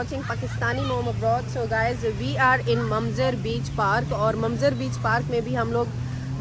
watching Pakistani Mom Abroad. So guys, we are in Mamzar beach park और Mamzar beach park में भी हम लोग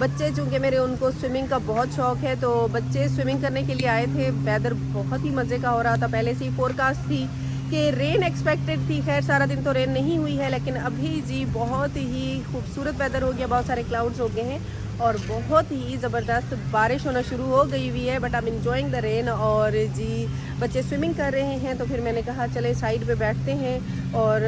बच्चे, चूँकि मेरे उनको स्विमिंग का बहुत शौक है, तो बच्चे स्विमिंग करने के लिए आए थे। वेदर बहुत ही मज़े का हो रहा था। पहले से ही फोरकास्ट थी कि रेन एक्सपेक्टेड थी। खैर सारा दिन तो रेन नहीं हुई है, लेकिन अभी जी बहुत ही खूबसूरत वेदर हो गया। बहुत सारे क्लाउड्स हो गए हैं और बहुत ही ज़बरदस्त बारिश होना शुरू हो गई हुई है। But I am enjoying the rain. और जी बच्चे स्विमिंग कर रहे हैं, तो फिर मैंने कहा चले साइड पे बैठते हैं। और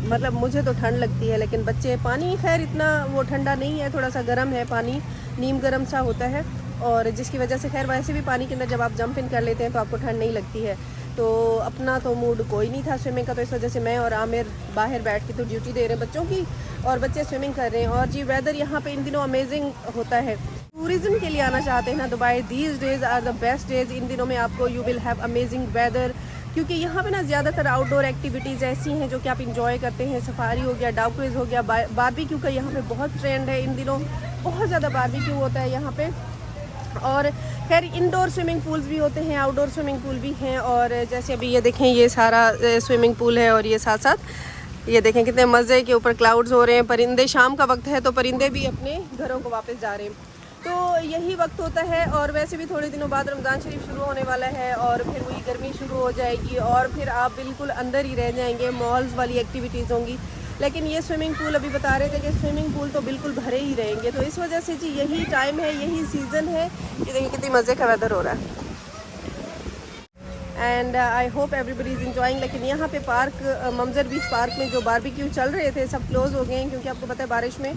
मतलब मुझे तो ठंड लगती है, लेकिन बच्चे, पानी खैर इतना वो ठंडा नहीं है, थोड़ा सा गर्म है पानी, नीम गर्म सा होता है। और जिसकी वजह से खैर वैसे भी पानी के अंदर जब आप जंप इन कर लेते हैं तो आपको ठंड नहीं लगती है। तो अपना तो मूड कोई नहीं था स्विमिंग का, तो इस वजह से मैं और आमिर बाहर बैठ के तो ड्यूटी दे रहे हैं बच्चों की, और बच्चे स्विमिंग कर रहे हैं। और जी वेदर यहाँ पे इन दिनों अमेजिंग होता है। टूरिज्म के लिए आना चाहते हैं ना Dubai, these days are the best days. इन दिनों में आपको you will have amazing weather, क्योंकि यहाँ पे ना ज़्यादातर आउटडोर एक्टिविटीज़ ऐसी हैं जो कि आप इंजॉय करते हैं। सफारी हो गया, डाउ क्रूज़ हो गया, बारबेक्यू का यहाँ पे बहुत ट्रेंड है। इन दिनों बहुत ज़्यादा बारबेक्यू होता है यहाँ पे। और खैर इंडोर स्विमिंग पूल्स भी होते हैं, आउटडोर स्विमिंग पूल भी हैं। और जैसे अभी ये देखें, ये सारा स्विमिंग पूल है, और ये साथ साथ ये देखें कितने मज़े के ऊपर क्लाउड्स हो रहे हैं। परिंदे, शाम का वक्त है तो परिंदे भी अपने घरों को वापस जा रहे हैं। तो यही वक्त होता है। और वैसे भी थोड़े दिनों बाद रमज़ान शरीफ शुरू होने वाला है, और फिर वही गर्मी शुरू हो जाएगी, और फिर आप बिल्कुल अंदर ही रह जाएंगे, मॉल्स वाली एक्टिविटीज़ होंगी। लेकिन ये स्विमिंग पूल अभी बता रहे थे कि स्विमिंग पूल तो बिल्कुल भरे ही रहेंगे। तो इस वजह से जी यही टाइम है, यही सीज़न है। ये देखिए कितनी मज़े का वेदर हो रहा है। And I hope everybody is enjoying. लेकिन यहाँ पे पार्क, ममज़र बीच पार्क में जो बारबेक्यू चल रहे थे सब क्लोज़ हो गए हैं, क्योंकि आपको पता है बारिश में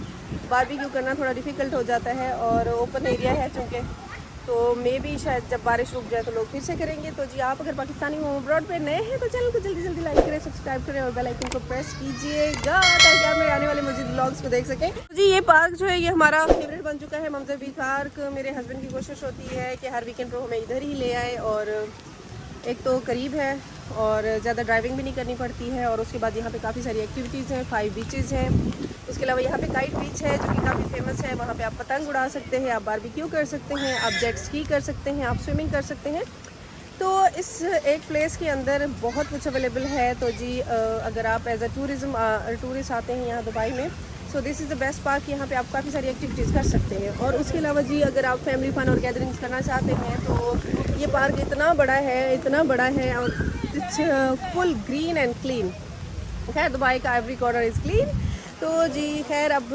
बारबेक्यू करना थोड़ा डिफ़िकल्ट हो जाता है, और ओपन एरिया है चूँकि, तो मे भी शायद जब बारिश रुक जाए तो लोग फिर से करेंगे। तो जी आप अगर पाकिस्तानी होम अब्रॉड पे नए हैं तो चैनल को जल्दी जल्दी लाइक करें, सब्सक्राइब करें और बेल आइकन को प्रेस कीजिएगा, ताकि आप मेरे आने वाले मज़ीद व्लॉग्स को देख सकें। तो जी ये पार्क जो है ये हमारा फेवरेट बन चुका है, ममज़र बीच पार्क। मेरे हस्बैंड की कोशिश होती है कि हर वीकेंड पर हमें इधर ही ले आए, और एक तो करीब है और ज़्यादा ड्राइविंग भी नहीं करनी पड़ती है। और उसके बाद यहाँ पे काफ़ी सारी एक्टिविटीज़ हैं, 5 बीचेज़ हैं। उसके अलावा यहाँ पे काइट बीच है जो कि काफ़ी फेमस है। वहाँ पे आप पतंग उड़ा सकते हैं, आप बारबेक्यू कर सकते हैं, आप जेट स्की कर सकते हैं, आप स्विमिंग कर सकते हैं। तो इस एक प्लेस के अंदर बहुत कुछ अवेलेबल है। तो जी अगर आप एज अ टूरिस्ट आते हैं यहाँ दुबई में, so this is the best park. यहाँ पे आप काफ़ी सारी एक्टिविटीज़ कर सकते हैं। और उसके अलावा जी अगर आप फैमिली फन और गैदरिंग्स करना चाहते हैं तो ये पार्क इतना बड़ा है, इतना बड़ा है, और it's full green and clean. खैर दुबई का एवरी कॉर्नर इज़ क्लीन। तो जी खैर अब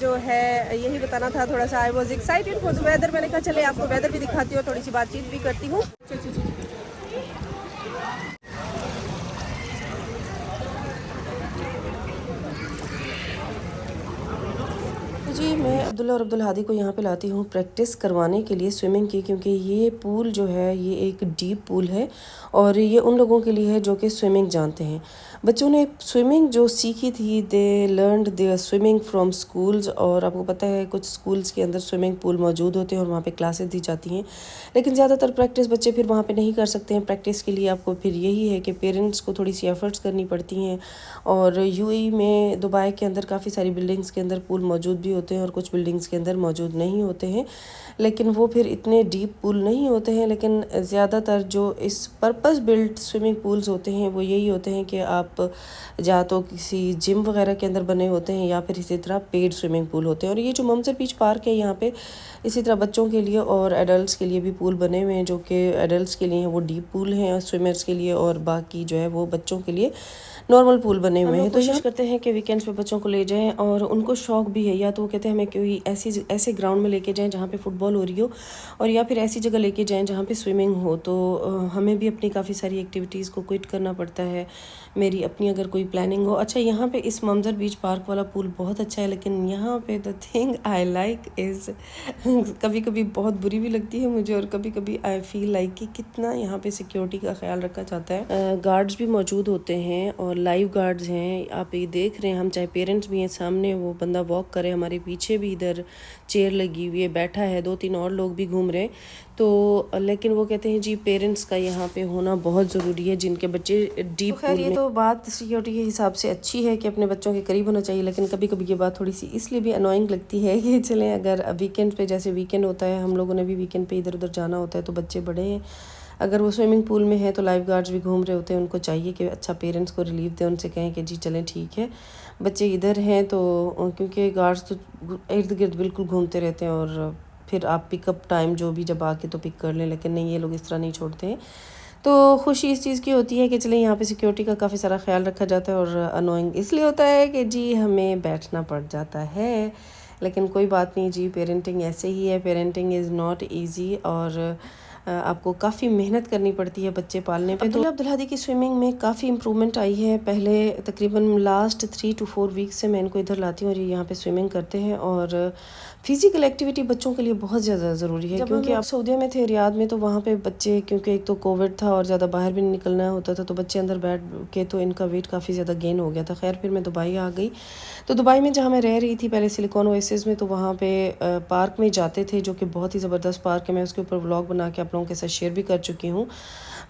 जो है यही बताना था थोड़ा सा। I was excited for the weather. मैंने कहा चले आपको वेदर भी दिखाती हूँ, थोड़ी सी बातचीत भी करती हूँ। जी मैं अब्दुल्ला और अब्दुल हादी को यहाँ पे लाती हूँ प्रैक्टिस करवाने के लिए स्विमिंग की, क्योंकि ये पूल जो है ये एक डीप पूल है, और ये उन लोगों के लिए है जो कि स्विमिंग जानते हैं। बच्चों ने स्विमिंग जो सीखी थी, they learned their swimming from schools. और आपको पता है कुछ स्कूल्स के अंदर स्विमिंग पूल मौजूद होते हैं और वहाँ पे क्लासेस दी जाती हैं, लेकिन ज़्यादातर प्रैक्टिस बच्चे फिर वहाँ पे नहीं कर सकते हैं। प्रैक्टिस के लिए आपको फिर यही है कि पेरेंट्स को थोड़ी सी एफर्ट्स करनी पड़ती हैं। और यूएई में, दुबई के अंदर काफ़ी सारी बिल्डिंग्स के अंदर पूल मौजूद भी होते हैं और कुछ बिल्डिंग्स के अंदर मौजूद नहीं होते हैं, लेकिन वो फिर इतने डीप पूल नहीं होते हैं। लेकिन ज़्यादातर जो इस पर्पस बिल्ट स्विमिंग पूल्स होते हैं वो यही होते हैं कि आप या तो किसी जिम वगैरह के अंदर बने होते हैं, या फिर इसी तरह पेड स्विमिंग पूल होते हैं। और ये जो ममज़र बीच पार्क है यहाँ पे इसी तरह बच्चों के लिए और एडल्ट्स के लिए भी पूल बने हुए हैं, जो कि एडल्ट्स के लिए हैं वो डीप पूल हैं स्विमर्स के लिए, और बाकी जो है वो बच्चों के लिए नॉर्मल पूल बने हुए हैं। तो कोशिश करते हैं कि वीकेंड्स पे बच्चों को ले जाएं, और उनको शौक भी है, या तो वो कहते हैं हमें कोई ऐसे ग्राउंड में लेके जाएं जहाँ पे फुटबॉल हो रही हो, और या फिर ऐसी जगह लेके जाएं जहाँ पे स्विमिंग हो। तो हमें भी अपनी काफ़ी सारी एक्टिविटीज़ को क्विट करना पड़ता है, मेरी अपनी अगर कोई प्लानिंग हो। अच्छा यहाँ पे इस ममज़र बीच पार्क वाला पूल बहुत अच्छा है, लेकिन यहाँ पे the thing I like is कभी कभी बहुत बुरी भी लगती है मुझे, और कभी कभी आई फील लाइक कि कितना यहाँ पे सिक्योरिटी का ख्याल रखा जाता है। गार्ड्स भी मौजूद होते हैं और लाइव गार्ड्स हैं। आप ये देख रहे हैं, हम चाहे पेरेंट्स भी हैं, सामने वो बंदा वॉक करे, हमारे पीछे भी इधर चेयर लगी हुई है, बैठा है, 2-3 और लोग भी घूम रहे हैं। तो लेकिन वो कहते हैं जी पेरेंट्स का यहाँ पे होना बहुत ज़रूरी है जिनके बच्चे डीप पूल में। ये तो बात सिक्योरिटी के हिसाब से अच्छी है कि अपने बच्चों के करीब होना चाहिए, लेकिन कभी कभी ये बात थोड़ी सी इसलिए भी अनोइंग लगती है कि चलें अगर वीकेंड पे, जैसे वीकेंड होता है, हम लोगों ने भी वीकेंड पे इधर उधर जाना होता है, तो बच्चे बड़े हैं, अगर वो स्विमिंग पूल में है तो लाइफ गार्ड्स भी घूम रहे होते हैं, उनको चाहिए कि अच्छा पेरेंट्स को रिलीफ दें, उनसे कहें कि जी चलें ठीक है बच्चे इधर हैं। तो क्योंकि गार्ड्स तो इर्द गिर्द बिल्कुल घूमते रहते हैं और फिर आप पिकअप टाइम जो भी जब आके तो पिक कर लें, लेकिन नहीं ये लोग इस तरह नहीं छोड़ते हैं। तो खुशी इस चीज़ की होती है कि चलें यहाँ पे सिक्योरिटी का काफ़ी सारा ख्याल रखा जाता है, और अनोइंग इसलिए होता है कि जी हमें बैठना पड़ जाता है, लेकिन कोई बात नहीं जी, पेरेंटिंग ऐसे ही है, पेरेंटिंग इज़ नॉट ईजी और आपको काफ़ी मेहनत करनी पड़ती है बच्चे पालने पे। तो अब्दुल हादी की स्विमिंग में काफ़ी इम्प्रूवमेंट आई है। पहले तकरीबन लास्ट 3 to 4 वीक्स से मैं इनको इधर लाती हूँ और ये यहाँ पे स्विमिंग करते हैं, और फिज़िकल एक्टिविटी बच्चों के लिए बहुत ज़्यादा ज़रूरी है। क्योंकि आप सऊदीया में थे, रियाद में, तो वहाँ पे बच्चे, क्योंकि एक तो कोविड था और ज़्यादा बाहर भी नहीं निकलना होता था, तो बच्चे अंदर बैठ के तो इनका वेट काफ़ी ज़्यादा गेन हो गया था। खैर फिर मैं दुबई आ गई, तो दुबई में जहाँ मैं रह रही थी पहले सिलिकॉन ओएसिस में, तो वहाँ पे पार्क में जाते थे जो कि बहुत ही ज़बरदस्त पार्क है। मैं उसके ऊपर व्लॉग बना के आप लोगों के साथ शेयर भी कर चुकी हूँ।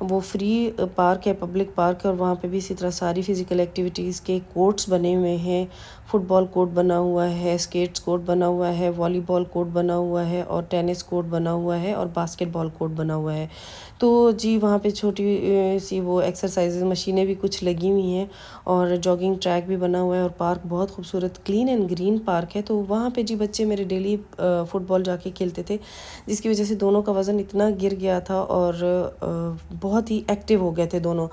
वो फ्री पार्क है, पब्लिक पार्क है, और वहाँ पे भी इसी तरह सारी फ़िज़िकल एक्टिविटीज़ के कोर्ट्स बने हुए हैं। फुटबॉल कोर्ट बना हुआ है, स्केट्स कोर्ट बना हुआ है, वॉलीबॉल कोर्ट बना हुआ है, और टेनिस कोर्ट बना हुआ है, और बास्केटबॉल कोर्ट बना हुआ है। तो जी वहाँ पे छोटी सी वो एक्सरसाइज मशीनें भी कुछ लगी हुई हैं, और जॉगिंग ट्रैक भी बना हुआ है, और पार्क बहुत खूबसूरत क्लीन एंड ग्रीन पार्क है। तो वहाँ पे जी बच्चे मेरे डेली फुटबॉल जाके खेलते थे, जिसकी वजह से दोनों का वज़न इतना गिर गया था और बहुत ही एक्टिव हो गए थे दोनों।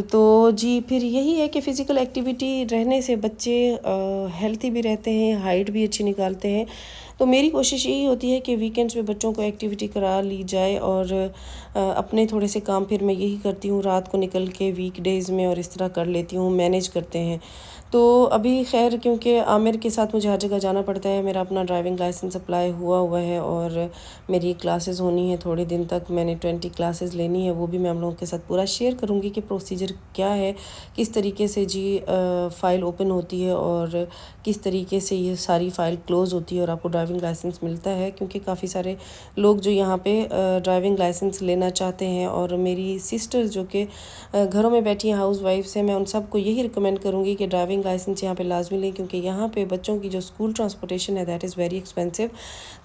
तो जी फिर यही है कि फ़िज़िकल एक्टिविटी रहने से बच्चे हेल्थी भी रहते हैं, हाइट भी अच्छी निकालते हैं। तो मेरी कोशिश यही होती है कि वीकेंड्स में बच्चों को एक्टिविटी करा ली जाए, और अपने थोड़े से काम फिर मैं यही करती हूँ रात को निकल के वीकडेज़ में, और इस तरह कर लेती हूँ, मैनेज करते हैं। तो अभी खैर क्योंकि आमिर के साथ मुझे हर जगह जाना पड़ता है, मेरा अपना ड्राइविंग लाइसेंस अप्लाई हुआ है, और मेरी क्लासेस होनी है थोड़े दिन तक, मैंने 20 क्लासेस लेनी है। वो भी मैं आप लोगों के साथ पूरा शेयर करूँगी कि प्रोसीजर क्या है, किस तरीके से जी फ़ाइल ओपन होती है, और किस तरीके से ये सारी फ़ाइल क्लोज़ होती है और आपको ड्राइविंग लाइसेंस मिलता है। क्योंकि काफ़ी सारे लोग जो यहाँ पे ड्राइविंग लाइसेंस लेना चाहते हैं, और मेरी सिस्टर्स जो कि घरों में बैठी हैं, हाउस वाइफ्स हैं, मैं उन सबको यही रिकमेंड करूँगी कि ड्राइविंग लाइसेंस यहाँ पे लाजमी लें, क्योंकि यहाँ पे बच्चों की जो स्कूल ट्रांसपोर्टेशन है दैट इज़ वेरी एक्सपेंसिव।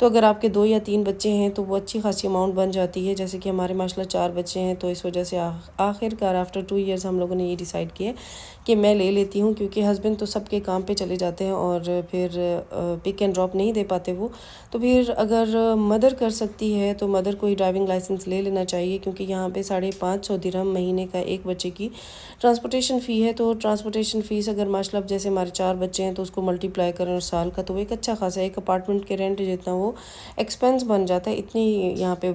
तो अगर आपके 2 या 3 बच्चे हैं तो वो अच्छी खासी अमाउंट बन जाती है। जैसे कि हमारे माशाल्लाह 4 बच्चे हैं, तो इस वजह से आखिरकार आफ्टर 2 ईयर्स हम लोगों ने ये डिसाइड किया कि मैं ले लेती हूँ, क्योंकि हस्बैंड तो सबके काम पे चले जाते हैं और फिर पिक एंड ड्रॉप नहीं दे पाते वो। तो फिर अगर मदर कर सकती है तो मदर को ही ड्राइविंग लाइसेंस ले लेना चाहिए, क्योंकि यहाँ पे 550 दिरहम महीने का एक बच्चे की ट्रांसपोर्टेशन फ़ी है। तो ट्रांसपोर्टेशन फ़ीस अगर माशाल्लाह जैसे हमारे 4 बच्चे हैं तो उसको मल्टीप्लाई करें और साल का, तो वो एक अच्छा खासा एक अपार्टमेंट के रेंट जितना वो एक्सपेंस बन जाता है। इतनी यहाँ पे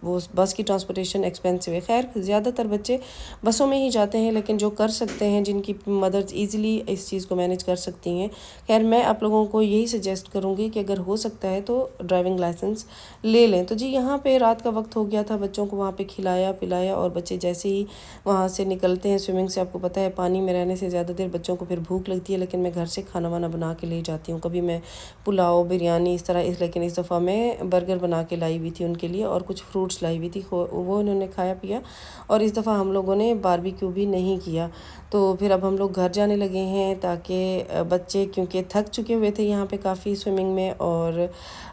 वो बस की ट्रांसपोर्टेशन एक्सपेंसिव है। खैर ज़्यादातर बच्चे बसों में ही जाते हैं, लेकिन जो कर सकते हैं, जिनकी मदर्स ईज़िली इस चीज़ को मैनेज कर सकती हैं, खैर मैं आप लोगों को यही सजेस्ट करूँगी कि अगर हो सकता है तो ड्राइविंग लाइसेंस ले लें। तो जी यहाँ पे रात का वक्त हो गया था, बच्चों को वहाँ पे खिलाया पिलाया, और बच्चे जैसे ही वहाँ से निकलते हैं स्विमिंग से, आपको पता है पानी में रहने से ज़्यादा देर बच्चों को फिर भूख लगती है, लेकिन मैं घर से खाना वाना बना के ले जाती हूँ। कभी मैं पुलाव बिरयानी इस तरह लेकिन इस दफ़ा मैं बर्गर बना के लाई हुई थी उनके लिए, और कुछ फ्रूट्स लाई हुई थी, वो उन्होंने खाया पिया। और इस दफ़ा हम लोगों ने बारबेक्यू भी नहीं किया। तो फिर अब हम लोग घर जाने लगे हैं, ताकि बच्चे क्योंकि थक चुके हुए थे यहाँ पे काफ़ी स्विमिंग में, और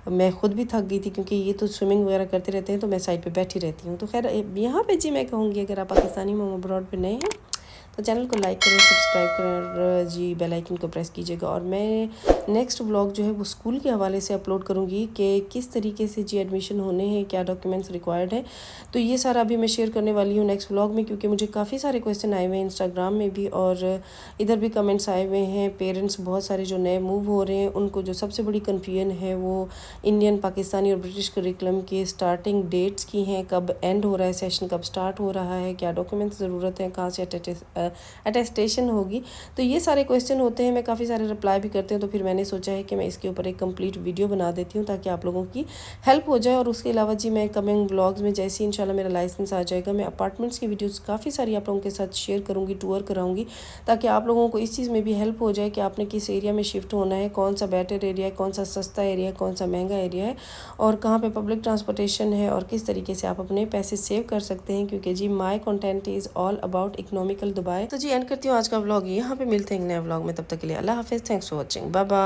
मैं ख़ुद भी थक गई थी, क्योंकि ये तो स्विमिंग वगैरह करते रहते हैं तो मैं साइड पे बैठी रहती हूँ। तो खैर यहाँ पे जी मैं कहूँगी अगर आप पाकिस्तानी मोम अब्रॉड पे नए हैं तो चैनल को लाइक करें, सब्सक्राइब करें, और जी बेल आइकन को प्रेस कीजिएगा। और मैं नेक्स्ट व्लॉग जो है वो स्कूल के हवाले से अपलोड करूँगी कि किस तरीके से जी एडमिशन होने हैं, क्या डॉक्यूमेंट्स रिक्वायर्ड हैं। तो ये सारा अभी मैं शेयर करने वाली हूँ नेक्स्ट व्लॉग में, क्योंकि मुझे काफ़ी सारे क्वेश्चन आए हुए हैं इंस्टाग्राम में भी, और इधर भी कमेंट्स आए हुए हैं। पेरेंट्स बहुत सारे जो नए मूव हो रहे हैं उनको जो सबसे बड़ी कन्फ्यूजन है वो इंडियन, पाकिस्तानी और ब्रिटिश करिकुलम के स्टार्टिंग डेट्स की हैं, कब एंड हो रहा है सेशन, कब स्टार्ट हो रहा है, क्या डॉक्यूमेंट्स ज़रूरत है, कहाँ से अटेस्टेशन होगी। तो ये सारे क्वेश्चन होते हैं, मैं काफ़ी सारे रिप्लाई भी करते हैं। तो फिर मैंने सोचा है कि मैं इसके ऊपर एक कंप्लीट वीडियो बना देती हूँ ताकि आप लोगों की हेल्प हो जाए। और उसके अलावा जी मैं कमिंग व्लॉग्स में जैसे ही इंशाल्लाह मेरा लाइसेंस आ जाएगा, मैं अपार्टमेंट्स की वीडियोस काफ़ी सारी आप लोगों के साथ शेयर करूँगी, टूर कराऊँगी, ताकि आप लोगों को इस चीज़ में भी हेल्प हो जाए कि आपने किस एरिया में शिफ्ट होना है, कौन सा बेटर एरिया है, कौन सा सस्ता एरिया है, कौन सा महंगा एरिया है, और कहाँ पर पब्लिक ट्रांसपोर्टेशन है, और किस तरीके से आप अपने पैसे सेव कर सकते हैं। क्योंकि जी my content is all about economical Dubai. तो जी एंड करती हूँ आज का व्लॉग यहाँ पे। मिलते हैं नए व्लॉग में, तब तक के लिए अल्लाह हाफिज़, thanks for watching, bye bye.